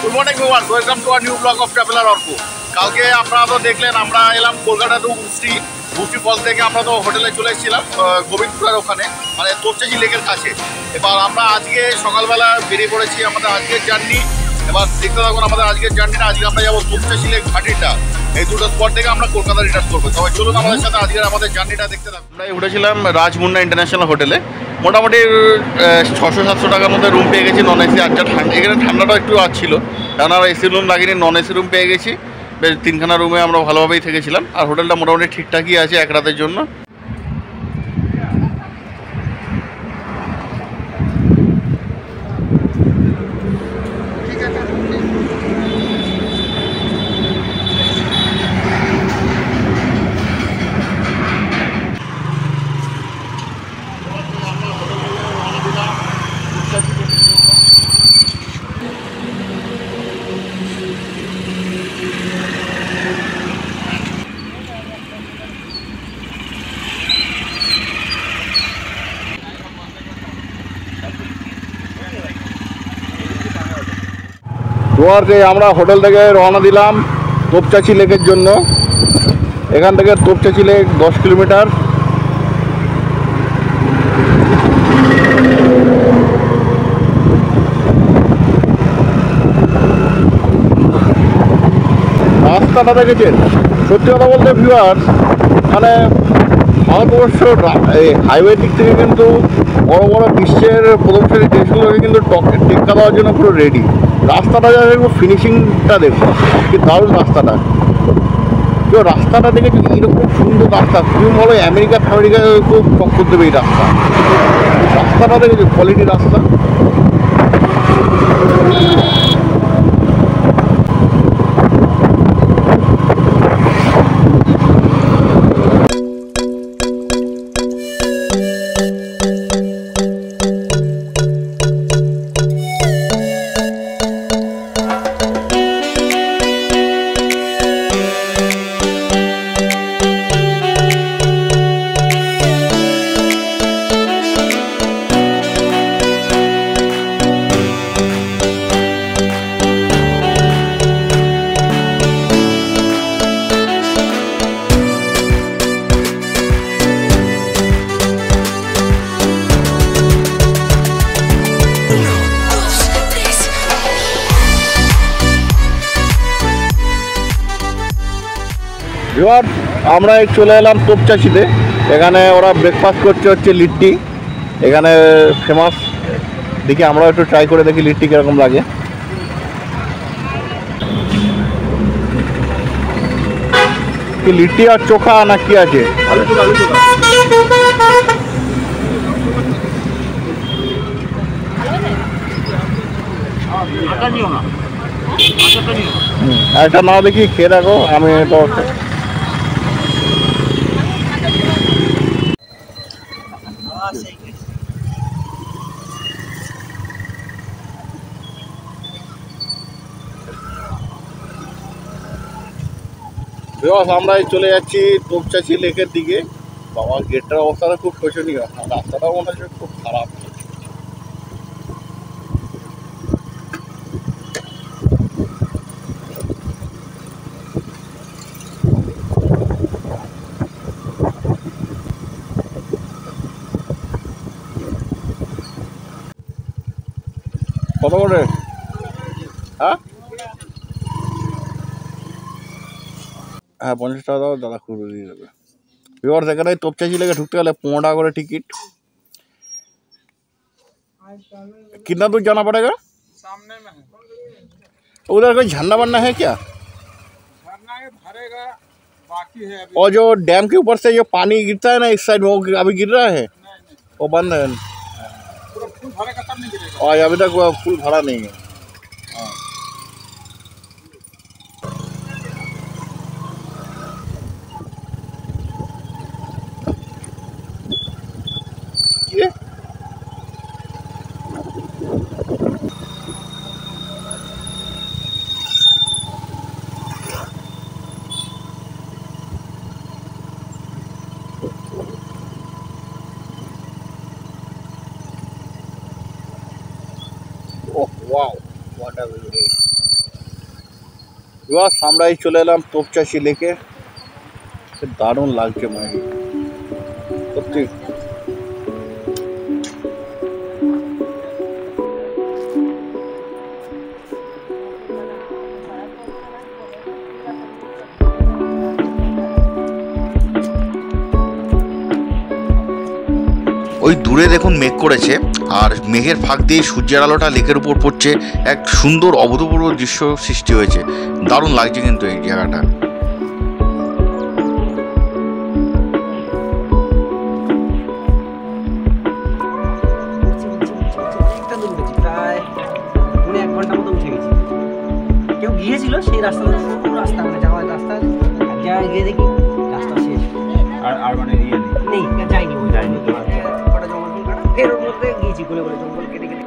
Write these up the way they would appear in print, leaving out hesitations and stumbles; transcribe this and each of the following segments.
Good morning viewers, welcome to our new blog of traveller Arka. কালকে আপনারা তো দেখলেন আমরা এলাম কলকাতা টু বুষ্টি ফল থেকে আমরা তো হোটেলে চলে এসেছিলাম গোবিন্দপুরের ওখানে, মানে তোপচাঁচি লেকের কাছে। এবার আমরা আজকে সকালবেলা বেরিয়ে পড়েছি আমাদের আজকের জার্নি। এবার দেখতে থাকুন আমাদের আজকের জার্নিটা। আজকে আমরা যাবো তোপচাঁচি লেক, ঘাটিটা, এই দুটো স্পট থেকে আমরা কলকাতা রিটার্ন করবো। তবে চলুন আমাদের সাথে আজকের আমাদের জার্নিটা দেখতে থাকুন। আমরা উঠেছিলাম রাজমুন্ডা ইন্টারন্যাশনাল হোটেলে। মোটামুটি 600-700 টাকার মধ্যে রুম পেয়ে গেছি, নন এসি। আচ্ছা, এখানে ঠান্ডাটাও একটু আসছিল, কারণ আমরা এসি রুম লাগিনি, নন এসি রুম পেয়ে গেছি। বেশ 3খানা রুমে আমরা ভালোভাবেই থেকেছিলাম। আর হোটেলটা মোটামুটি ঠিকঠাকই আছে এক রাতের জন্য। দুয়ারকে আমরা হোটেল থেকে রওনা দিলাম তোপচাঁচি লেকের জন্য। এখান থেকে তোপচাঁচি লেক 10 কিলোমিটার। রাস্তাটা দেখেছেন, সত্যি কথা বলতে ভিউয়ার্স, মানে ভারতবর্ষ এই হাইওয়ে দিক থেকে কিন্তু বড় বড় বিশ্বের প্রথম শ্রেণীর দেশগুলোকে কিন্তু টেক্কা দেওয়ার জন্য পুরো রেডি। রাস্তাটা যা দেখবো, ফিনিশিংটা দেখবো, কি দারুণ রাস্তাটা। কেউ রাস্তাটা দেখেছি, এরকম সুন্দর রাস্তা তুমি বলো আমেরিকা খুব টক্কর দেবে এই রাস্তাটা দেখেছি, কোয়ালিটি রাস্তা। এবার আমরা চলে এলাম তোপচাঁচিতে। এখানে ওরা ব্রেকফাস্ট করছে হচ্ছে লিট্টি, এখানে ফেমাস। দেখি আমরাও একটু ট্রাই করে দেখি লিট্টি কীরকম লাগে। কি লিট্টি আর চোখা না কি আছে? একটা নাও দেখি, খেয়ে দেখো। আমি তো আমরা চলে যাচ্ছি তোপচাঁচি লেকের দিকে। বাবা, গেটটার অবস্থাটা খুব শোচনীয়, রাস্তাটাও মনে হচ্ছে খুব খারাপ। কত করে? হ্যাঁ হ্যাঁ, 50 টাকা দাও, দাদা খুলে দিয়ে দেবে। এবার এখানে তোপচাঁচি লেগে ঢুকতে গেলে 15 টাকা করে टिकट। कितना दूर जाना पड़ेगा? सामने में है। उधर कोई झरना बनना है क्या? झरना है, भरेगा, बाकी है अभी। और जो डैम के ऊपर से जो पानी गिरता है ना इस साइड में, वो अभी गिर रहा है? नहीं, वो बंद है। पूरा फुल भरेगा तब नहीं गिरेगा। और अभी तक वो फुल भरा नहीं है। हाँ, Oh wow, what a view! এবার আমরাই চলে এলাম তোপচাষি লেকে। দারুণ লাগছে মায়ের সত্যি। ওই দূরে দেখুন মেঘ করেছে, আর মেঘের ফাঁক দিয়ে সূর্যের আলোটা লেকের উপর পড়ছে। এক সুন্দর অভূতপূর্ব দৃশ্য সৃষ্টি হয়েছে। দারুণ লাগছে কিন্তু এই জায়গাটা। প্রায় 1 ঘন্টা মতো উঠে গেছি। কেউ গিয়েছিল সেই রাস্তা রাস্তা মানে যাওয়ার রাস্তা, এক জায়গায় গিয়ে দেখি রাস্তা শেষ। আর মানে ইয়ে নেই, যাইনি, ওই যাইনি। কটা জঙ্গল ফুল কাটা, ফের ওর মধ্যে গিয়েছি গলে গলে জঙ্গল কেটে কেটে।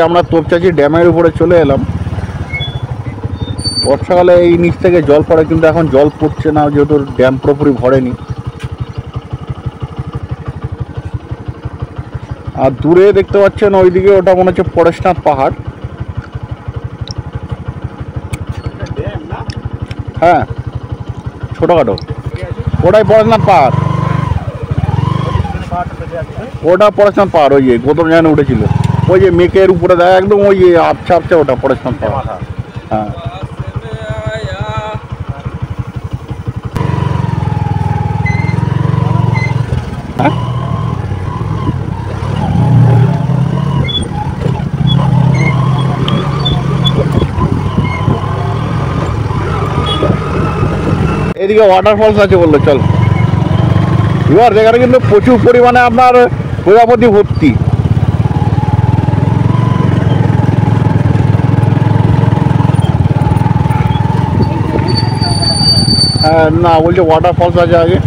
আমরা তোপচাঁচি ড্যামের উপরে চলে এলাম। বর্ষাকালে এই নিচ থেকে জল পড়ে, কিন্তু এখন জল পড়ছে না যেহেতু ড্যাম পুরোপুরি ভরেনি। আর দূরে দেখতে পাচ্ছেন ওইদিকে, ওটা মনে হচ্ছে পরেশনাথ পাহাড়। হ্যাঁ, ছোটখাটো, ওটাই পরেশনাথ পাহাড়। ওটা পরেশনাথ পাহাড়, ওই যে গৌতম জানে উঠেছিল, ওই যে মেঘের উপরে দেয় একদম, ওই যে আবছা আবছা, ওটা পরেশনাথ পাহাড়। হ্যাঁ, এদিকে ওয়াটারফলস আছে বললো, চল। এবার যেখানে কিন্তু প্রচুর পরিমাণে আপনার প্রজাপতি ভর্তি। হ্যাঁ, না বলছে ওয়াটারফলস আছে আগে।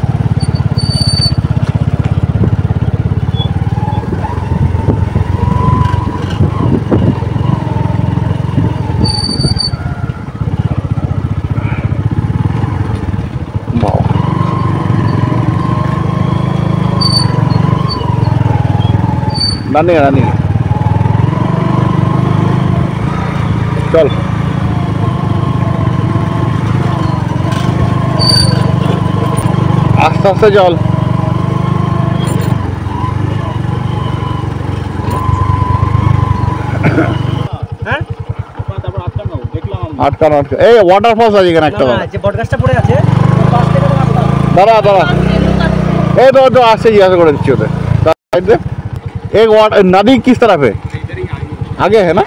রানিং রানিং, চল। আস্তে আস্তে চল। হ্যাঁ, আটকানো আটকা, এই ওয়াটারফলস আছে এখানে একটা। যে বটগাছটা পড়ে আছে দাঁড়া দাঁড়া, এই তো আসছে, জিজ্ঞাসা করে দিচ্ছি ওদের। एक नदी किस तरफ है? आगे है ना?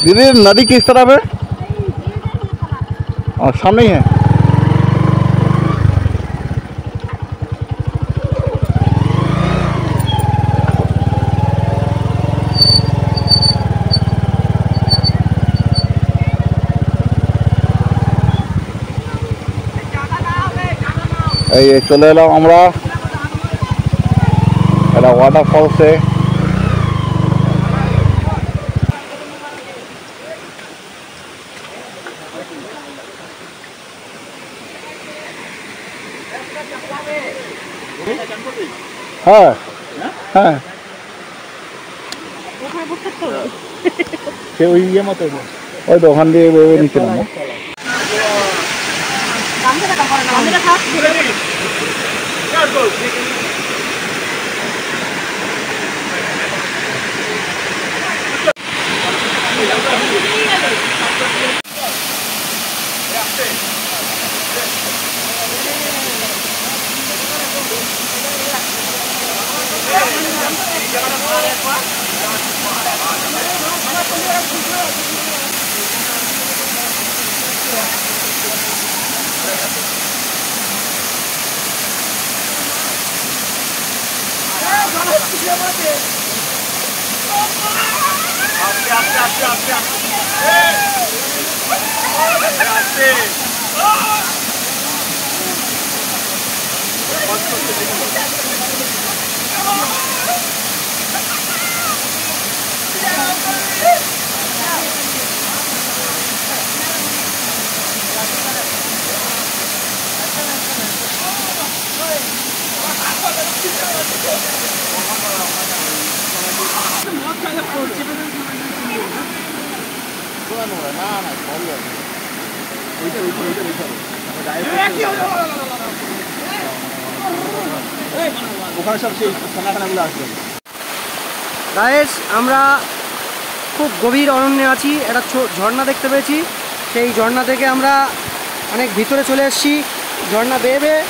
दीदी नदी किस तरफ है? और सामने ही है। এই চলে এলাম আমরা একটা ওয়াটারফলসে। হ্যাঁ হ্যাঁ, সে ওই ইয়ে মতো, ওই তো ওখান দিয়ে নিচ্ছিলাম। আস্তে আস্তে আস্তে আস্তে আস্তে ওখানে সব সেই খানাগুলো আসবে। গাইস, আমরা খুব গভীর অরণ্যে আছি। একটা ঝর্ণা দেখতে পেয়েছি। সেই ঝর্ণা থেকে আমরা অনেক ভিতরে চলে এসেছি। ঝর্ণা বেয়ে বেয়ে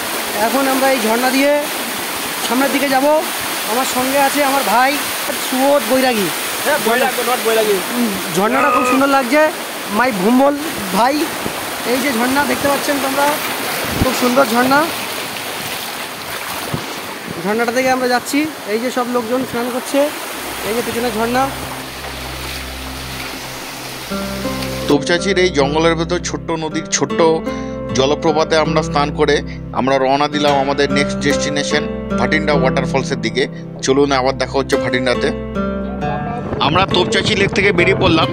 এখন আমরা এই ঝর্ণা দিয়ে সামনের দিকে যাব। আমার সঙ্গে আছে আমার ভাই সুবোধ বৈরাগী। ঝর্ণাটা খুব সুন্দর লাগছে। মাই ভুম্বল ভাই, এই যে ঝর্ণা দেখতে পাচ্ছেন তোমরা, খুব সুন্দর ঝর্ণা। ঝর্ণাটা থেকে আমরা যাচ্ছি। এই যে সব লোকজন স্নান করছে, এই যে পেছনে ঝর্ণা। তোপচাচির এই জঙ্গলের ভেতর ছোট্ট নদীর ছোট্ট জলপ্রপাতে আমরা স্নান করে আমরা রওনা দিলাম আমাদের নেক্সট ডেস্টিনেশন ভাটিন্ডা ওয়াটারফলসের দিকে। চলুন আবার দেখা হচ্ছে ভাটিন্ডাতে। আমরা তোপচাচি লেক থেকে বেরিয়ে পড়লাম।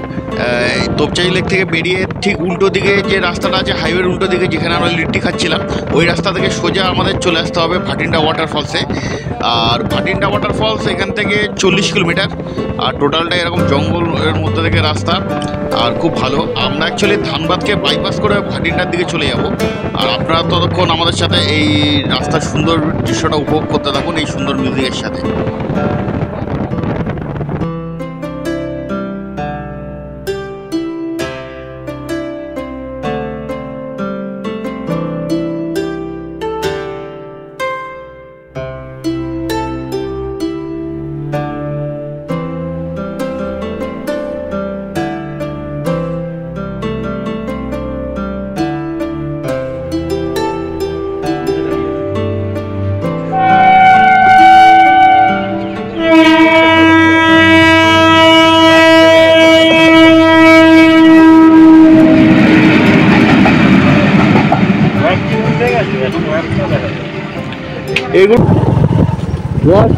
তোপচাচি লেক থেকে বেরিয়ে ঠিক উল্টো দিকে যে রাস্তাটা আছে, হাইওয়ের উল্টো দিকে যেখানে আমরা লিট্টি খাচ্ছিলাম, ওই রাস্তা থেকে সোজা আমাদের চলে আসতে হবে ভাটিন্ডা ওয়াটারফলসে। আর ভাটিন্ডা ওয়াটারফলস এখান থেকে 40 কিলোমিটার। আর টোটালটা এরকম জঙ্গলের মধ্যে থেকে রাস্তা, আর খুব ভালো। আমরা অ্যাকচুয়ালি ধানবাদকে বাইপাস করে ভাটিন্ডার দিকে চলে যাব। আর আপনারা ততক্ষণ আমাদের সাথে এই রাস্তার সুন্দর দৃশ্যটা উপভোগ করতে থাকুন এই সুন্দর মিউজিকের সাথে।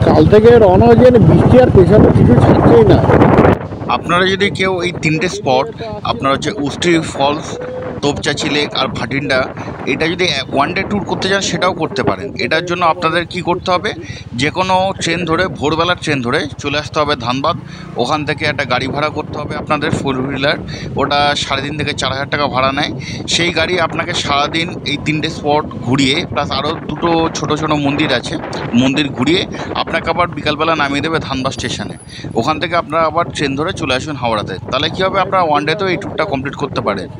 কাল থেকে রওনা হয়েছে, বৃষ্টি আর পেছানো কিছু ছাড়ছেই না। আপনারা যদি কেউ এই তিনটে স্পট আপনার হচ্ছে উষ্ট্রি ফলস, তোপচাচি লেক আর ভাটিন্ডা, এটা যদি ওয়ান ডে ট্যুর করতে চান সেটাও করতে পারেন। এটার জন্য আপনাদের কি করতে হবে, যে কোনো ট্রেন ধরে, ভোরবেলার ট্রেন ধরে চলে আসতে হবে ধানবাদ। ওখান থেকে একটা গাড়ি ভাড়া করতে হবে আপনাদের, 4 হুইলার। ওটা 3.5 থেকে 4,000 টাকা ভাড়া নেয়। সেই গাড়ি আপনাকে সারাদিন এই তিনটে স্পট ঘুরিয়ে, প্লাস আরও দুটো ছোটো ছোটো মন্দির আছে, মন্দির ঘুরিয়ে আপনাকে আবার বিকালবেলা নামিয়ে দেবে ধানবাদ স্টেশনে। ওখান থেকে আপনারা আবার ট্রেন ধরে চলে আসুন হাওড়াতে। তাহলে কী হবে, আপনারা ওয়ান ডেতেও এই ট্যুরটা কমপ্লিট করতে পারেন।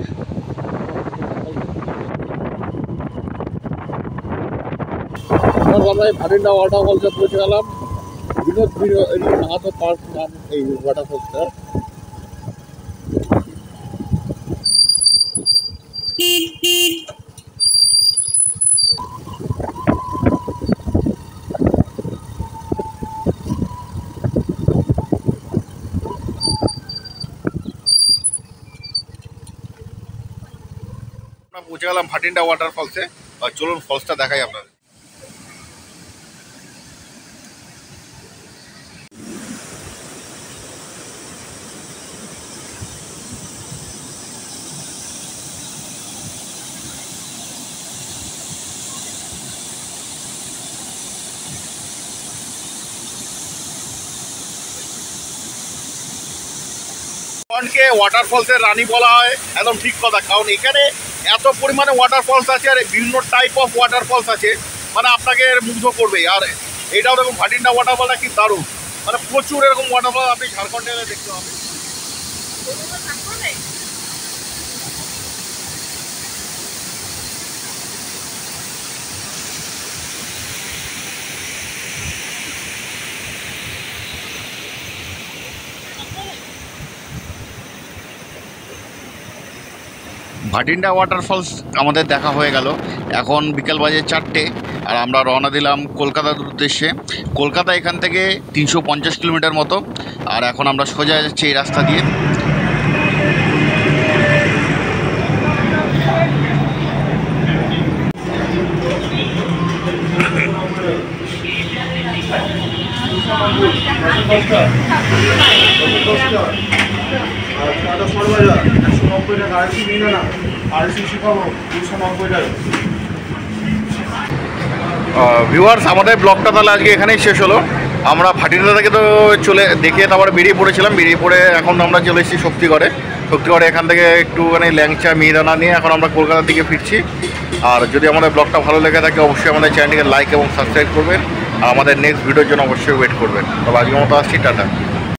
আমরা ভাটিন্ডা ওয়াটারফলসে পৌঁছে গেলাম। বিনোদ মাহাতো পার্ক নাম এই ওয়াটারফলসটা। আমরা পৌঁছে গেলাম ভাটিন্ডা ওয়াটারফলসে। চলুন ফলসটা দেখাই আপনাদের। কে ওয়াটারফলসের রানী বলা হয়, একদম ঠিক কথা। কারণ এখানে এত পরিমাণে ওয়াটারফলস আছে আর বিভিন্ন টাইপ অফ ওয়াটারফলস আছে, মানে আপনাকে মুগ্ধ করবে। আর এটাও দেখুন ভাটিন্ডা ওয়াটারফলটা কি দারুণ, মানে প্রচুর এরকম ওয়াটারফল আপনি ঝাড়খণ্ডে এলে দেখতে পাবেন। ভাটিন্ডা ওয়াটারফলস আমাদের দেখা হয়ে গেল। এখন বিকাল বাজে 4টে আর আমরা রওনা দিলাম কলকাতার উদ্দেশ্যে। কলকাতা এখান থেকে 350 কিলোমিটার মতো। আর এখন আমরা সোজা যাচ্ছি এই রাস্তা দিয়ে। ভিউয়ার্স, আমাদের ব্লগটা তাহলে আজকে এখানেই শেষ হলো। আমরা ভাটিন্ডা থেকে তো দেখে তারপরে বেরিয়ে পড়েছিলাম। বেরিয়ে পড়ে এখন আমরা চলে এসেছি শক্তিগড়ে। এখান থেকে একটুখানি ল্যাংচা মিহিদানা নিয়ে এখন আমরা কলকাতার দিকে ফিরছি। আর যদি আমাদের ব্লগটা ভালো লেগে থাকে অবশ্যই আমাদের চ্যানেলটিকে লাইক এবং সাবস্ক্রাইব করবেন। আর আমাদের নেক্সট ভিডিওর জন্য অবশ্যই ওয়েট করবেন। তবে আজকের মতো আসছি, টাটা।